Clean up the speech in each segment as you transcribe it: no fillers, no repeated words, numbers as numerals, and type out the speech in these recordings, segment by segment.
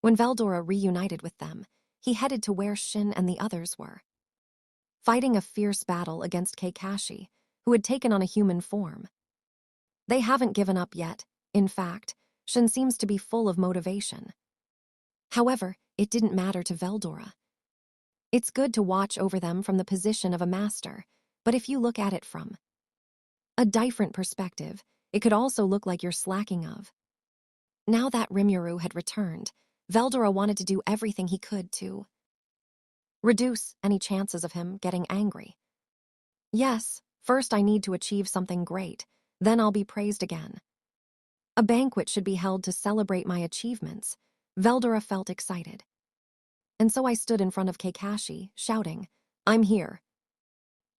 When Veldora reunited with them, he headed to where Shin and the others were, fighting a fierce battle against Kakashi, who had taken on a human form. They haven't given up yet. In fact, Shin seems to be full of motivation. However, it didn't matter to Veldora. It's good to watch over them from the position of a master, but if you look at it from a different perspective, it could also look like you're slacking of. Now that Rimuru had returned, Veldora wanted to do everything he could to reduce any chances of him getting angry. Yes, first I need to achieve something great, then I'll be praised again. A banquet should be held to celebrate my achievements. Veldora felt excited. And so I stood in front of Kakashi, shouting, "I'm here."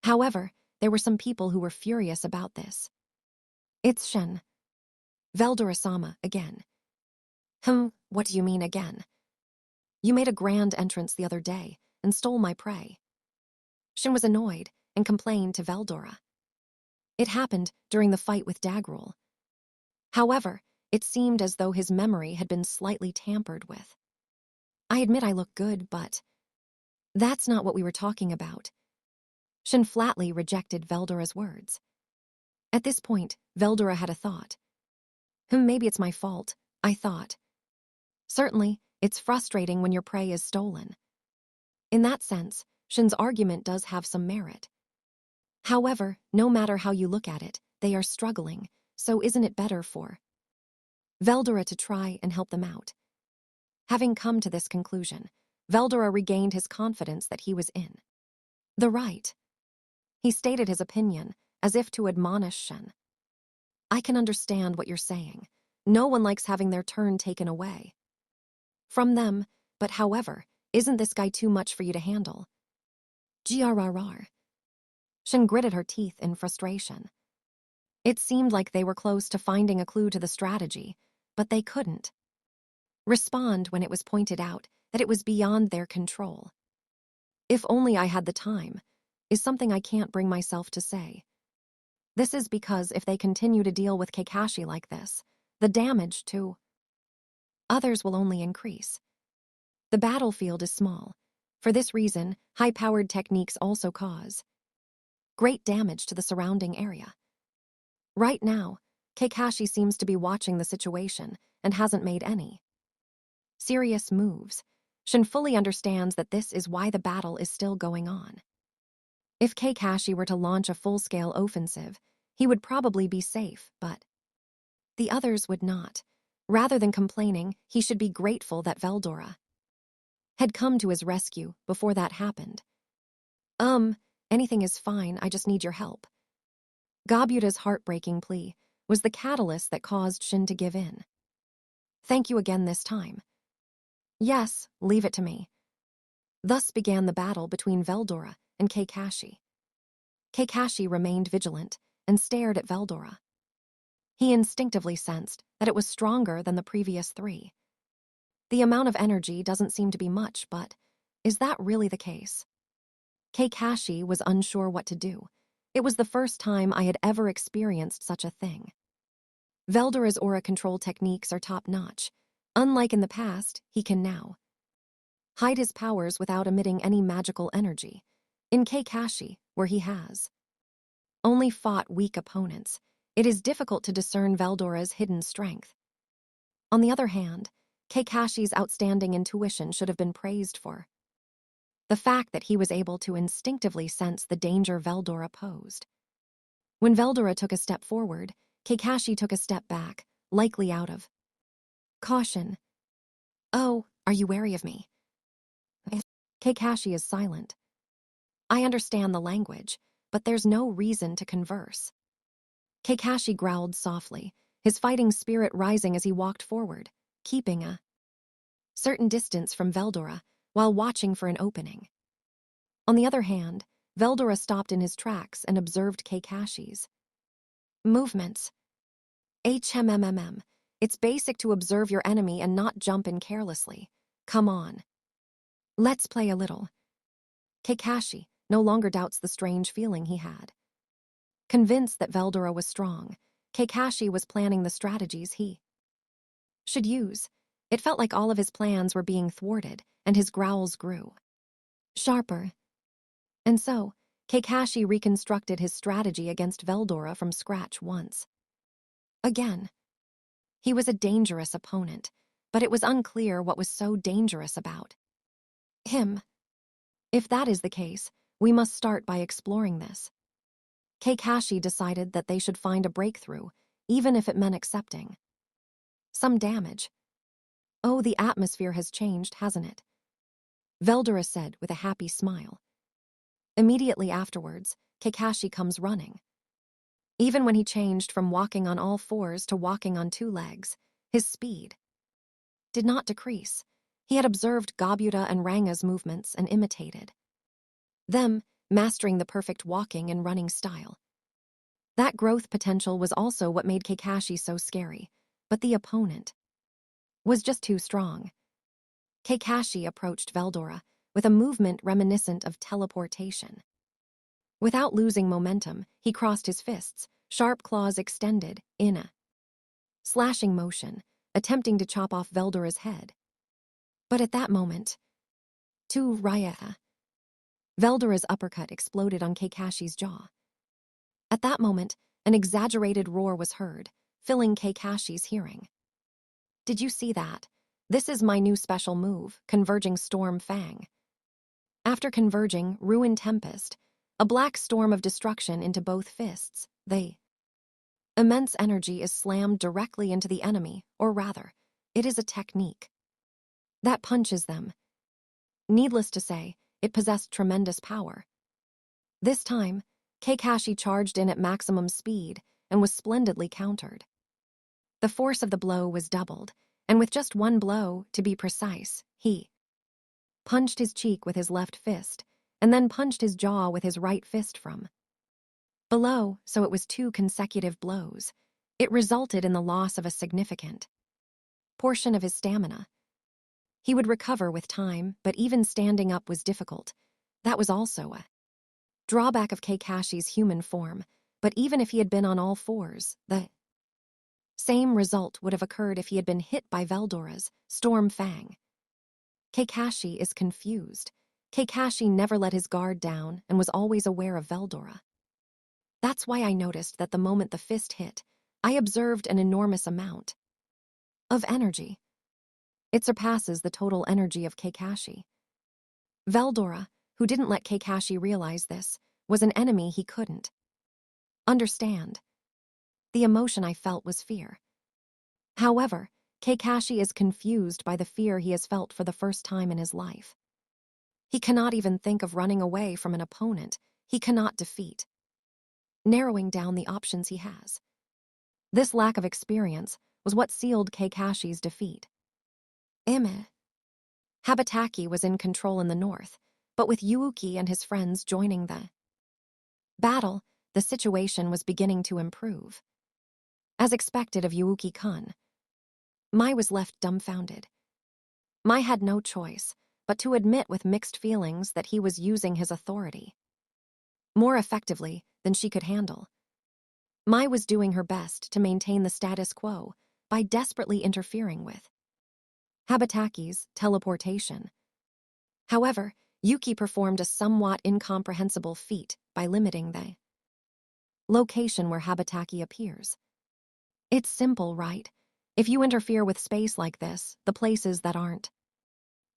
However, there were some people who were furious about this. "It's Shin." Veldora-sama, again. What do you mean again? You made a grand entrance the other day and stole my prey." Shin was annoyed and complained to Veldora. It happened during the fight with Dagrul. However, it seemed as though his memory had been slightly tampered with. "I admit I look good, but that's not what we were talking about." Shin flatly rejected Veldora's words. At this point, Veldora had a thought. Maybe it's my fault, I thought. Certainly, it's frustrating when your prey is stolen. In that sense, Shin's argument does have some merit. However, no matter how you look at it, they are struggling, so isn't it better for Veldora to try and help them out? Having come to this conclusion, Veldora regained his confidence that he was in the right. He stated his opinion, as if to admonish Shin. "I can understand what you're saying. No one likes having their turn taken away from them, but however, isn't this guy too much for you to handle?" Grrr. Shin gritted her teeth in frustration. It seemed like they were close to finding a clue to the strategy, but they couldn't respond when it was pointed out that it was beyond their control. "If only I had the time," is something I can't bring myself to say. This is because if they continue to deal with Kakashi like this, the damage to others will only increase. The battlefield is small. For this reason, high-powered techniques also cause great damage to the surrounding area. Right now, Kakashi seems to be watching the situation and hasn't made any serious moves. Shin fully understands that this is why the battle is still going on. If Kakashi were to launch a full-scale offensive, he would probably be safe, but the others would not. Rather than complaining, he should be grateful that Veldora had come to his rescue before that happened. Anything is fine, I just need your help." Gobuta's heartbreaking plea was the catalyst that caused Shin to give in. "Thank you again this time." "Yes, leave it to me." Thus began the battle between Veldora and Kakashi. Kakashi remained vigilant and stared at Veldora. He instinctively sensed that it was stronger than the previous three. The amount of energy doesn't seem to be much, but is that really the case? Kakashi was unsure what to do. It was the first time I had ever experienced such a thing. Veldora's aura control techniques are top-notch. Unlike in the past, he can now hide his powers without emitting any magical energy. In Kakashi, where he has only fought weak opponents, it is difficult to discern Veldora's hidden strength. On the other hand, Kakashi's outstanding intuition should have been praised for the fact that he was able to instinctively sense the danger Veldora posed. When Veldora took a step forward, Kakashi took a step back, likely out of caution. "Oh, are you wary of me?" Kakashi is silent. "I understand the language, but there's no reason to converse." Kakashi growled softly, his fighting spirit rising as he walked forward, keeping a certain distance from Veldora while watching for an opening. On the other hand, Veldora stopped in his tracks and observed Kakashi's movements. It's basic to observe your enemy and not jump in carelessly. Come on. Let's play a little. Kakashi no longer doubts the strange feeling he had. Convinced that Veldora was strong, Kakashi was planning the strategies he should use. It felt like all of his plans were being thwarted, and his growls grew sharper. And so, Kakashi reconstructed his strategy against Veldora from scratch once. Again. He was a dangerous opponent, but it was unclear what was so dangerous about him. If that is the case, we must start by exploring this. Kakashi decided that they should find a breakthrough, even if it meant accepting some damage. Oh, the atmosphere has changed, hasn't it? Veldora said with a happy smile. Immediately afterwards, Kakashi comes running. Even when he changed from walking on all fours to walking on two legs, his speed did not decrease. He had observed Gabuta and Ranga's movements and imitated them, mastering the perfect walking and running style. That growth potential was also what made Kakashi so scary, but the opponent was just too strong. Kakashi approached Veldora with a movement reminiscent of teleportation. Without losing momentum, he crossed his fists, sharp claws extended, in a slashing motion, attempting to chop off Veldora's head. But at that moment, to Ryatha, Veldora's uppercut exploded on Kakashi's jaw. At that moment, an exaggerated roar was heard, filling Kakashi's hearing. Did you see that? This is my new special move, Converging Storm Fang. After converging Ruin Tempest, a black storm of destruction into both fists, the immense energy is slammed directly into the enemy, or rather, it is a technique that punches them. Needless to say, it possessed tremendous power. This time, Kakashi charged in at maximum speed and was splendidly countered. The force of the blow was doubled, and with just one blow, to be precise, he punched his cheek with his left fist, and then punched his jaw with his right fist from below, so it was 2 consecutive blows. It resulted in the loss of a significant portion of his stamina. He would recover with time, but even standing up was difficult. That was also a drawback of Kakashi's human form, but even if he had been on all fours, the same result would have occurred if he had been hit by Veldora's Storm Fang. Kakashi is confused. Kakashi never let his guard down and was always aware of Veldora. That's why I noticed that the moment the fist hit, I observed an enormous amount of energy. It surpasses the total energy of Kakashi. Veldora, who didn't let Kakashi realize this, was an enemy he couldn't understand. The emotion I felt was fear. However, Kakashi is confused by the fear he has felt for the first time in his life. He cannot even think of running away from an opponent he cannot defeat, narrowing down the options he has. This lack of experience was what sealed Kakashi's defeat. Habataki was in control in the north, but with Yuuki and his friends joining the battle, the situation was beginning to improve. As expected of Yuuki-kun, Mai was left dumbfounded. Mai had no choice but to admit with mixed feelings that he was using his authority more effectively than she could handle. Mai was doing her best to maintain the status quo by desperately interfering with Habataki's teleportation. However, Yuki performed a somewhat incomprehensible feat by limiting the location where Habataki appears. It's simple, right? If you interfere with space like this, the places that aren't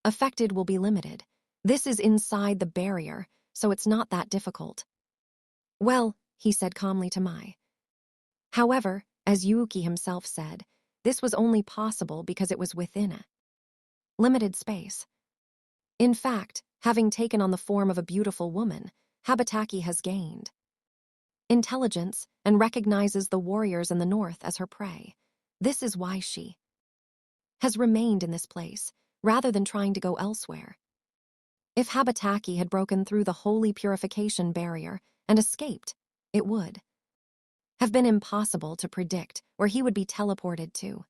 affected will be limited. This is inside the barrier, so it's not that difficult. Well, he said calmly to Mai. However, as Yuki himself said, this was only possible because it was within a limited space. In fact, having taken on the form of a beautiful woman, Habataki has gained intelligence and recognizes the warriors in the north as her prey. This is why she has remained in this place, rather than trying to go elsewhere. If Habataki had broken through the holy purification barrier and escaped, it would have been impossible to predict where he would be teleported to.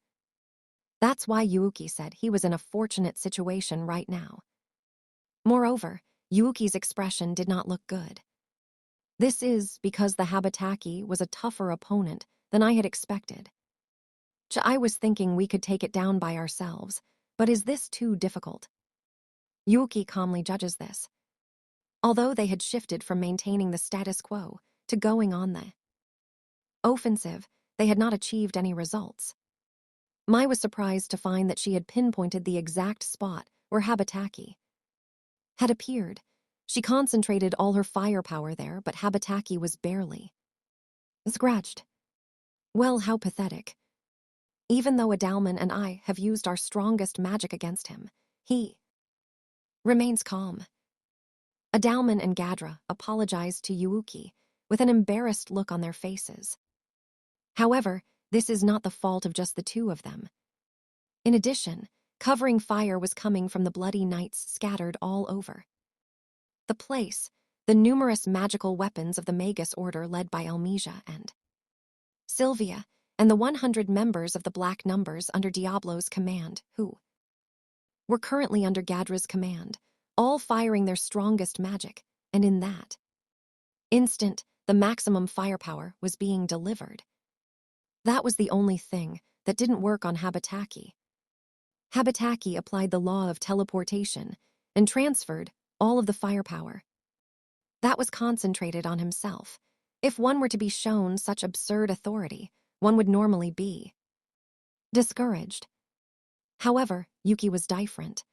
That's why Yuuki said he was in a fortunate situation right now. Moreover, Yuuki's expression did not look good. This is because the Habataki was a tougher opponent than I had expected. I was thinking we could take it down by ourselves, but is this too difficult? Yuki calmly judges this. Although they had shifted from maintaining the status quo to going on the offensive, they had not achieved any results. Mai was surprised to find that she had pinpointed the exact spot where Habataki had appeared. She concentrated all her firepower there, but Habataki was barely scratched. Well, how pathetic. Even though Adalman and I have used our strongest magic against him, he remains calm. Adalman and Gadra apologized to Yuuki with an embarrassed look on their faces. However, this is not the fault of just the two of them. In addition, covering fire was coming from the bloody knights scattered all over the place, the numerous magical weapons of the Magus Order led by Elmesia and Sylvia, and the 100 members of the Black Numbers under Diablo's command, who were currently under Gadra's command, all firing their strongest magic, and in that instant, the maximum firepower was being delivered. That was the only thing that didn't work on Habataki. Habataki applied the law of teleportation and transferred all of the firepower. That was concentrated on himself. If one were to be shown such absurd authority, one would normally be discouraged. However, Yuki was different.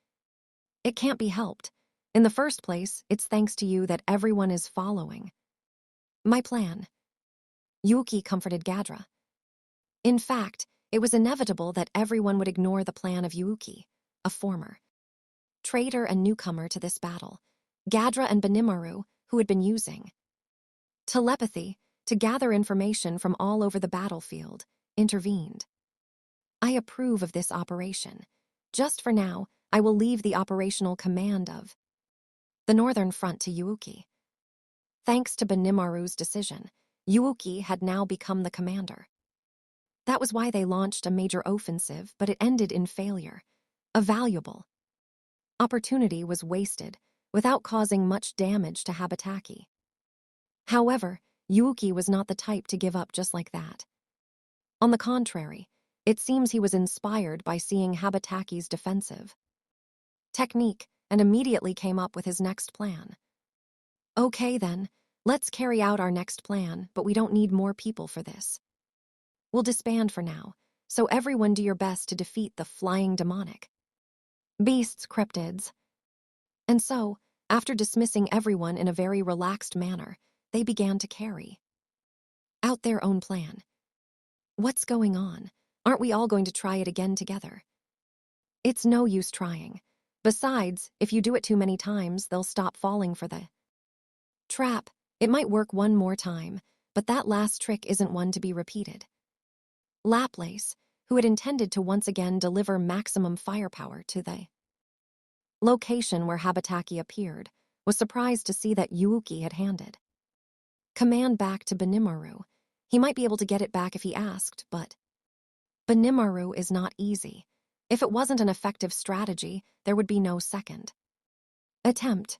It can't be helped. In the first place, it's thanks to you that everyone is following my plan. Yuki comforted Gadra. In fact, it was inevitable that everyone would ignore the plan of Yuki, a former traitor and newcomer to this battle. Gadra and Benimaru, who had been using telepathy to gather information from all over the battlefield, intervened. I approve of this operation. Just for now, I will leave the operational command of the Northern Front to Yuuki. Thanks to Benimaru's decision, Yuuki had now become the commander. That was why they launched a major offensive, but it ended in failure. A valuable opportunity was wasted without causing much damage to Habataki. However, Yuuki was not the type to give up just like that. On the contrary, it seems he was inspired by seeing Habataki's defensive technique and immediately came up with his next plan. Okay then, let's carry out our next plan, but we don't need more people for this. We'll disband for now, so everyone do your best to defeat the flying demonic beasts cryptids. And so, after dismissing everyone in a very relaxed manner, they began to carry out their own plan. What's going on? Aren't we all going to try it again together? It's no use trying. Besides, if you do it too many times, they'll stop falling for the trap. It might work one more time, but that last trick isn't one to be repeated. Laplace, who had intended to once again deliver maximum firepower to the location where Habataki appeared, was surprised to see that Yuuki had handed command back to Benimaru. He might be able to get it back if he asked, but Benimaru is not easy. If it wasn't an effective strategy, there would be no second attempt.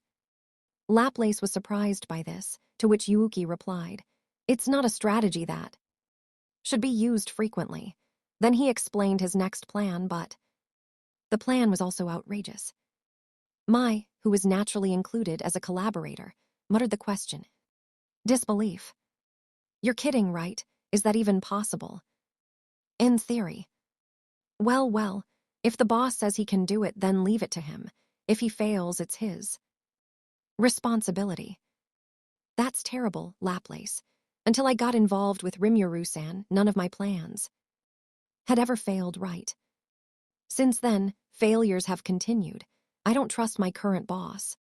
Laplace was surprised by this, to which Yuuki replied, "It's not a strategy that should be used frequently." Then he explained his next plan, but the plan was also outrageous. Mai, who was naturally included as a collaborator, muttered the question. Disbelief. You're kidding, right? Is that even possible? In theory. Well, if the boss says he can do it, then leave it to him. If he fails, it's his responsibility. That's terrible, Laplace. Until I got involved with Rimuru-san, none of my plans had ever failed right. Since then, failures have continued. I don't trust my current boss.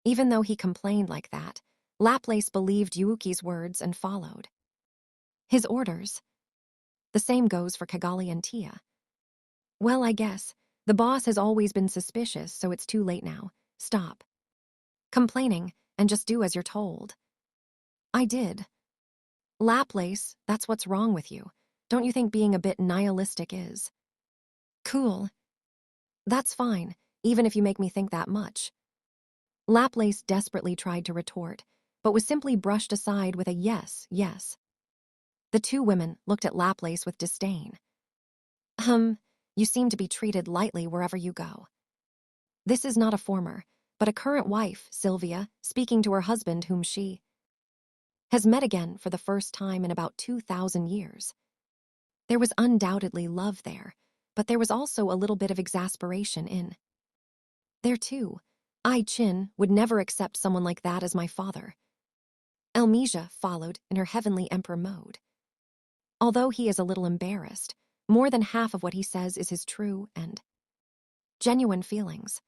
Even though he complained like that, Laplace believed Yuuki's words and followed his orders. The same goes for Kigali and Tia. Well, I guess. The boss has always been suspicious, so it's too late now. Stop complaining and just do as you're told. I did. Laplace, that's what's wrong with you. Don't you think being a bit nihilistic is cool? That's fine, even if you make me think that much. Laplace desperately tried to retort, but was simply brushed aside with a yes. The two women looked at Laplace with disdain. You seem to be treated lightly wherever you go. This is not a former, but a current wife, Sylvia, speaking to her husband whom she has met again for the first time in about 2,000 years. There was undoubtedly love there, but there was also a little bit of exasperation in there too. I, Chin, would never accept someone like that as my father. Elmesia followed in her heavenly emperor mode. Although he is a little embarrassed, more than half of what he says is his true and genuine feelings.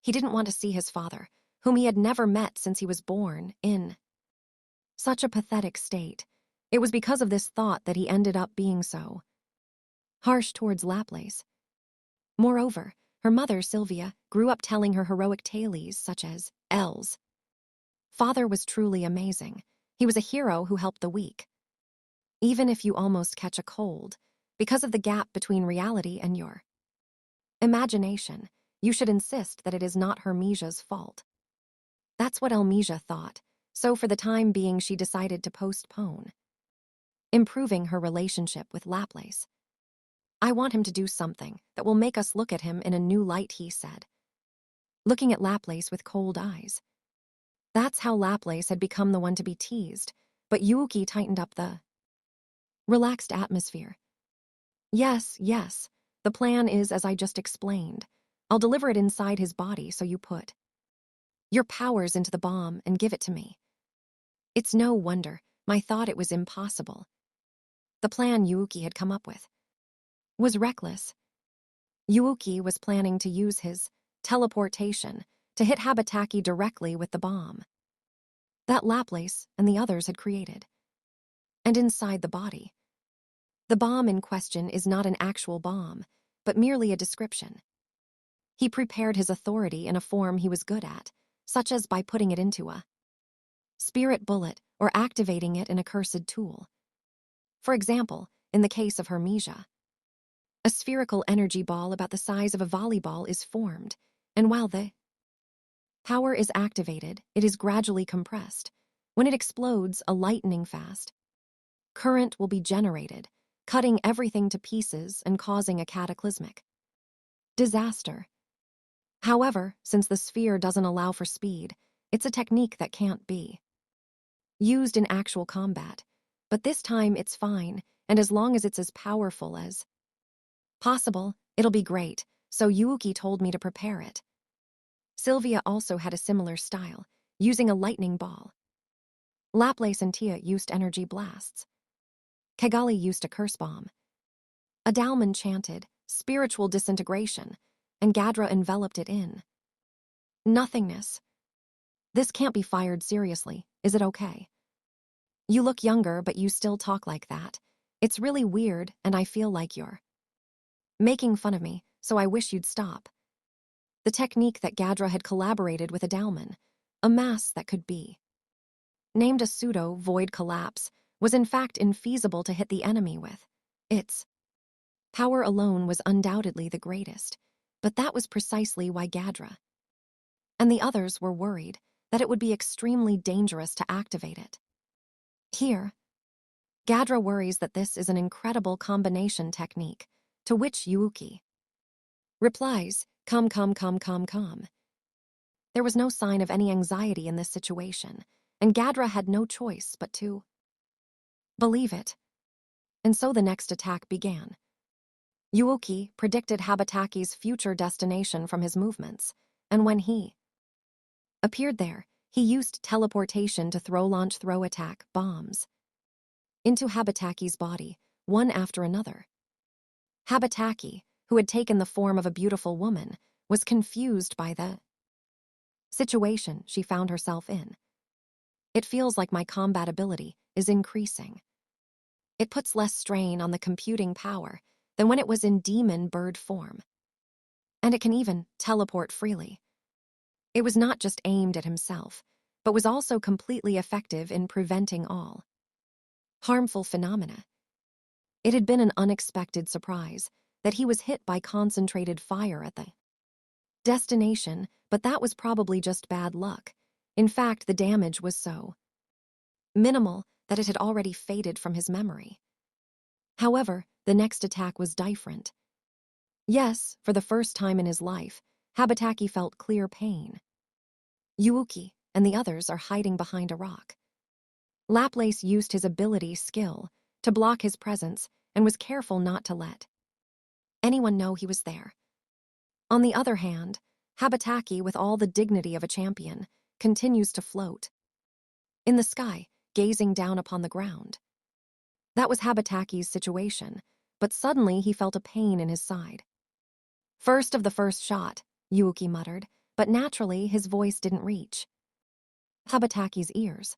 He didn't want to see his father, whom he had never met since he was born, in such a pathetic state. It was because of this thought that he ended up being so harsh towards Laplace. Moreover, her mother, Sylvia, grew up telling her heroic tales such as Elle's father was truly amazing. He was a hero who helped the weak. Even if you almost catch a cold, because of the gap between reality and your imagination, you should insist that it is not Hermesia's fault. That's what Elmesia thought, so for the time being she decided to postpone improving her relationship with Laplace. I want him to do something that will make us look at him in a new light, he said, looking at Laplace with cold eyes. That's how Laplace had become the one to be teased, but Yuuki tightened up the relaxed atmosphere. Yes, the plan is as I just explained. I'll deliver it inside his body, so you put your powers into the bomb and give it to me. It's no wonder I thought it was impossible. The plan Yuuki had come up with was reckless. Yuuki was planning to use his teleportation to hit Habataki directly with the bomb that Laplace and the others had created. And inside the body. The bomb in question is not an actual bomb, but merely a description. He prepared his authority in a form he was good at, such as by putting it into a spirit bullet or activating it in a cursed tool. For example, in the case of Hermesia, a spherical energy ball about the size of a volleyball is formed, and while the power is activated, it is gradually compressed. When it explodes, a lightning-fast current will be generated, cutting everything to pieces and causing a cataclysmic disaster. However, since the sphere doesn't allow for speed, it's a technique that can't be used in actual combat. But this time it's fine, and as long as it's as powerful as possible, it'll be great, so Yuuki told me to prepare it. Sylvia also had a similar style, using a lightning ball. Laplace and Tia used energy blasts. Kigali used a curse bomb. Adalman chanted, spiritual disintegration, and Gadra enveloped it in nothingness. This can't be fired seriously, is it okay? You look younger, but you still talk like that. It's really weird, and I feel like you're making fun of me, so I wish you'd stop. The technique that Gadra had collaborated with Adalman, a mass that could be named a pseudo-void collapse, was in fact infeasible to hit the enemy with. Its power alone was undoubtedly the greatest, but that was precisely why Gadra and the others were worried that it would be extremely dangerous to activate it. Here, Gadra worries that this is an incredible combination technique, to which Yuuki replies, Come. There was no sign of any anxiety in this situation, and Gadra had no choice but to believe it. And so the next attack began. Yuuki predicted Habataki's future destination from his movements, and when he appeared there, he used teleportation to throw attack bombs into Habataki's body, one after another. Habataki, who had taken the form of a beautiful woman, was confused by the situation she found herself in. It feels like my combat ability is increasing. It puts less strain on the computing power than when it was in demon bird form. And it can even teleport freely. It was not just aimed at himself, but was also completely effective in preventing all harmful phenomena. It had been an unexpected surprise that he was hit by concentrated fire at the destination, but that was probably just bad luck. In fact, the damage was so minimal that it had already faded from his memory. However, the the next attack was different. Yes, for the first time in his life, Habataki felt clear pain. Yuuki and the others are hiding behind a rock. Laplace used his ability skill to block his presence and was careful not to let anyone know he was there. On the other hand, Habataki, with all the dignity of a champion, continues to float in the sky, gazing down upon the ground. That was Habataki's situation, but suddenly he felt a pain in his side. First of the first shot, Yuuki muttered, but naturally his voice didn't reach Habataki's ears.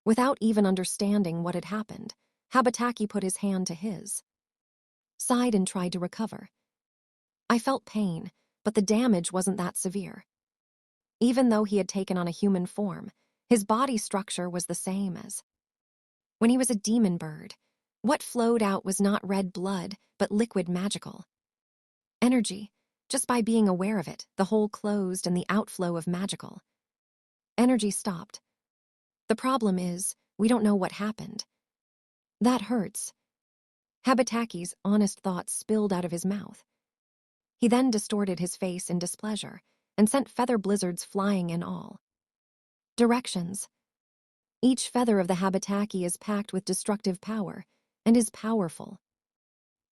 Without even understanding what had happened, Habataki put his hand to his side and tried to recover. I felt pain, but the damage wasn't that severe. Even though he had taken on a human form, his body structure was the same as when he was a demon bird. What flowed out was not red blood, but liquid magical energy. Just by being aware of it, the hole closed and the outflow of magical energy stopped. The problem is, we don't know what happened. That hurts. Habataki's honest thoughts spilled out of his mouth. He then distorted his face in displeasure and sent feather blizzards flying in all directions. Each feather of the Habataki is packed with destructive power and is powerful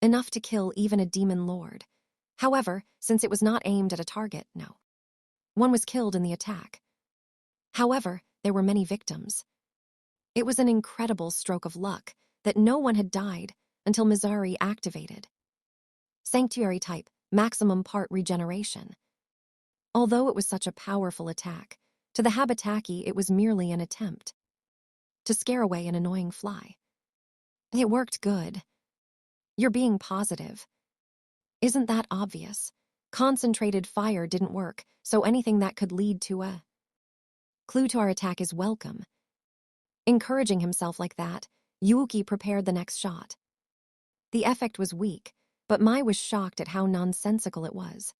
enough to kill even a demon lord. However, since it was not aimed at a target, no one was killed in the attack. However, there were many victims. It was an incredible stroke of luck that no one had died until Mizari activated Sanctuary type, maximum part regeneration. Although it was such a powerful attack, to the Habataki it was merely an attempt to scare away an annoying fly. It worked good. You're being positive. Isn't that obvious? Concentrated fire didn't work, so anything that could lead to a clue to our attack is welcome. Encouraging himself like that, Yuuki prepared the next shot. The effect was weak, but Mai was shocked at how nonsensical it was.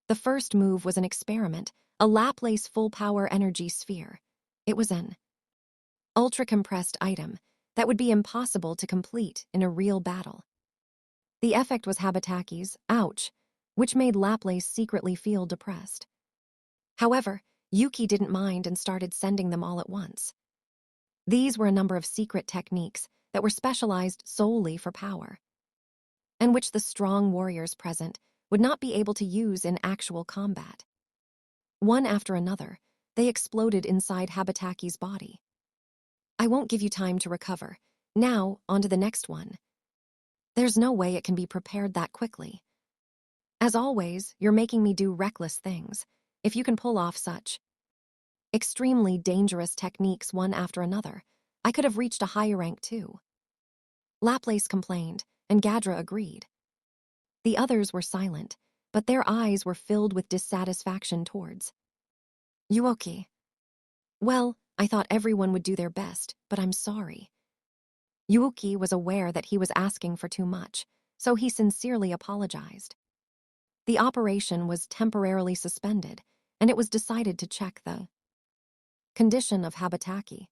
The first move was an experiment, a Laplace full-power energy sphere. It was an ultra-compressed item that would be impossible to complete in a real battle. The effect was Habataki's ouch, which made Laplace secretly feel depressed. However, Yuki didn't mind and started sending them all at once. These were a number of secret techniques that were specialized solely for power, and which the strong warriors present would not be able to use in actual combat. One after another, they exploded inside Habataki's body. I won't give you time to recover. Now, on to the next one. There's no way it can be prepared that quickly. As always, you're making me do reckless things. If you can pull off such extremely dangerous techniques one after another, I could have reached a higher rank too. Laplace complained, and Gadra agreed. The others were silent, but their eyes were filled with dissatisfaction towards Yuuki. Well, I thought everyone would do their best, but I'm sorry. Yuuki was aware that he was asking for too much, so he sincerely apologized. The operation was temporarily suspended, and it was decided to check the condition of Habataki.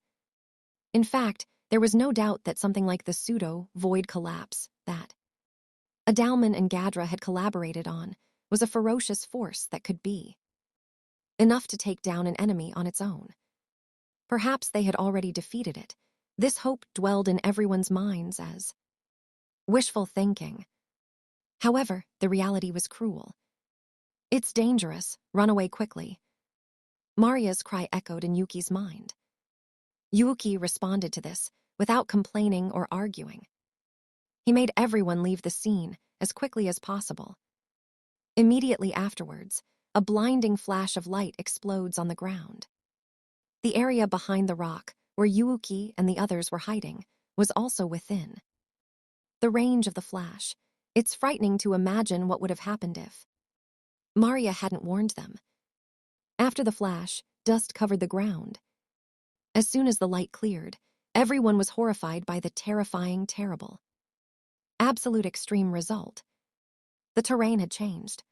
In fact, there was no doubt that something like the pseudo-void collapse that Adalman and Gadra had collaborated on was a ferocious force that could be enough to take down an enemy on its own. Perhaps they had already defeated it. This hope dwelled in everyone's minds as wishful thinking. However, the reality was cruel. It's dangerous, run away quickly. Maria's cry echoed in Yuki's mind. Yuuki responded to this without complaining or arguing. He made everyone leave the scene as quickly as possible. Immediately afterwards, a blinding flash of light explodes on the ground. The area behind the rock, where Yuuki and the others were hiding, was also within the range of the flash. It's frightening to imagine what would have happened if Maria hadn't warned them. After the flash, dust covered the ground. As soon as the light cleared, everyone was horrified by the terrifying, terrible, absolute extreme result. The terrain had changed.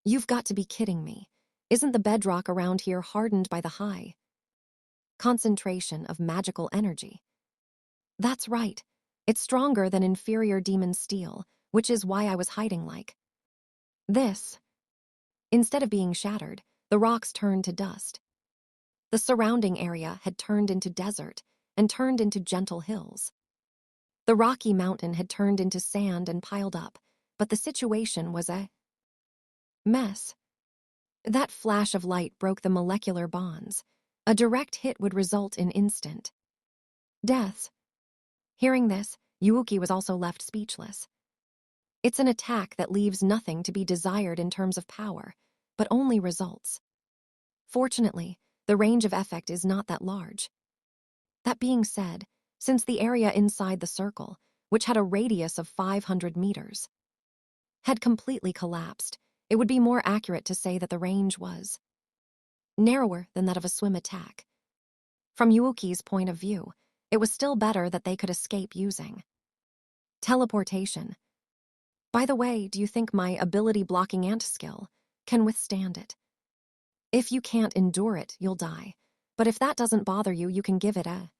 You've got to be kidding me. Isn't the bedrock around here hardened by the high concentration of magical energy? That's right. It's stronger than inferior demon steel, which is why I was hiding like this. Instead of being shattered, the rocks turned to dust. The surrounding area had turned into desert and turned into gentle hills. The rocky mountain had turned into sand and piled up, but the situation was a mess. That flash of light broke the molecular bonds. A direct hit would result in instant deaths. Hearing this, Yuuki was also left speechless. It's an attack that leaves nothing to be desired in terms of power, but only results. Fortunately, the range of effect is not that large. That being said, since the area inside the circle, which had a radius of 500 meters, had completely collapsed, it would be more accurate to say that the range was narrower than that of a swim attack. From Yuuki's point of view, it was still better that they could escape using teleportation. By the way, do you think my ability-blocking ant skill can withstand it? If you can't endure it, you'll die. But if that doesn't bother you, you can give it a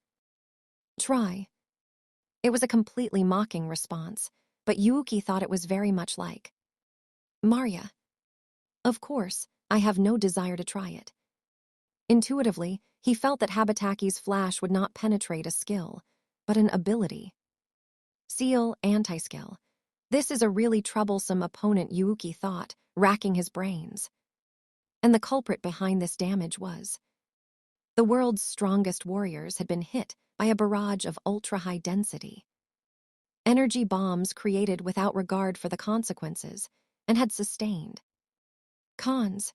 try. It was a completely mocking response, but Yuuki thought it was very much like Marya. Of course, I have no desire to try it. Intuitively, he felt that Habataki's flash would not penetrate a skill, but an ability. Seal anti-skill. This is a really troublesome opponent, Yuuki thought, racking his brains. And the culprit behind this damage was the world's strongest warriors had been hit by a barrage of ultra-high density energy bombs created without regard for the consequences and had sustained cons.